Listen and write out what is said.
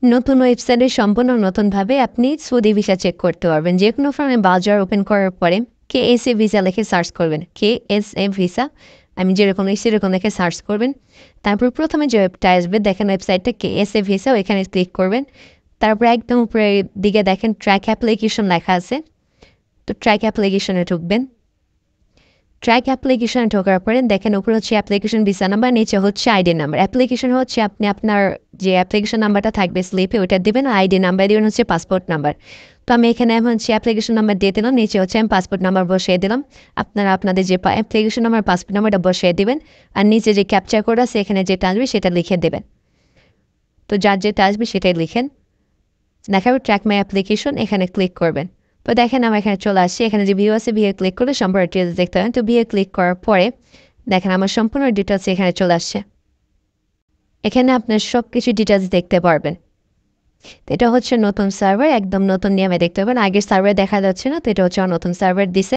নতুন ওয়েবসাইটে সম্পূর্ণ নতুনভাবে আপনি সৌদি ভিসা চেক করতে পারবেন। যেকোনো ফর্মে ব্রাউজার ওপেন করার পরে কেএসএ ভিসা লিখে সার্চ করবেন। কেএসএ ভিসা আমি যেরকম লিখছি সেরকম লিখে সার্চ করবেন। তারপর প্রথমে যে ওয়েবটা আসবে দেখেন ওয়েবসাইটটা কেএসএ ভিসা, ওইখানে ক্লিক করবেন। তারপর একদম উপরের দিকে দেখেন ট্র্যাক অ্যাপ্লিকেশন লেখা আছে, তো ট্র্যাক অ্যাপ্লিকেশনে ঢুকবেন। ট্র্যাক অ্যাপ্লিকেশনে ঢোকার পরে দেখেন উপরে হচ্ছে অ্যাপ্লিকেশন ভিসা নাম্বার, নিচে হচ্ছে আইডি নাম্বার। অ্যাপ্লিকেশন হচ্ছে আপনি আপনার যে অ্যাপ্লিকেশন নাম্বারটা থাকবে স্লিপে ওইটা দেবেন, আইডি নাম্বার দেবেন হচ্ছে পাসপোর্ট নাম্বার। তো আমি এখানে এখন হচ্ছে অ্যাপ্লিকেশন নাম্বার দিয়ে দিলাম, নিচে হচ্ছে আমি পাসপোর্ট নাম্বার বসিয়ে দিলাম। আপনারা আপনাদের যে অ্যাপ্লিকেশন নাম্বার পাসপোর্ট নাম্বারটা বসিয়ে দেবেন, আর নিচে যে ক্যাপচার কোড আছে এখানে যেটা আসবে সেটা লিখে দেবেন। তো যার যেটা আসবে সেটাই লিখেন। দেখাবে ট্র্যাক মাই অ্যাপ্লিকেশন, এখানে ক্লিক করবেন। তো দেখেন আমার এখানে চলে আসছে, এখানে যে ভিউ আছে ভিউ ক্লিক করলে সম্পূর্ণ ডিটেলস দেখতে পাবেন। তো ভিউ ক্লিক করার পরে দেখেন আমার সম্পূর্ণ ডিটেলস এখানে চলে আসছে। এখানে আপনার সব কিছু ডিটেলস দেখতে পারবেন। তো এটা হচ্ছে নতুন সার্ভার, একদম নতুন নিয়মে দেখতে পাবেন। আগের সার্ভার দেখা যাচ্ছে না, তো এটা হচ্ছে নতুন সার্ভার দিছে।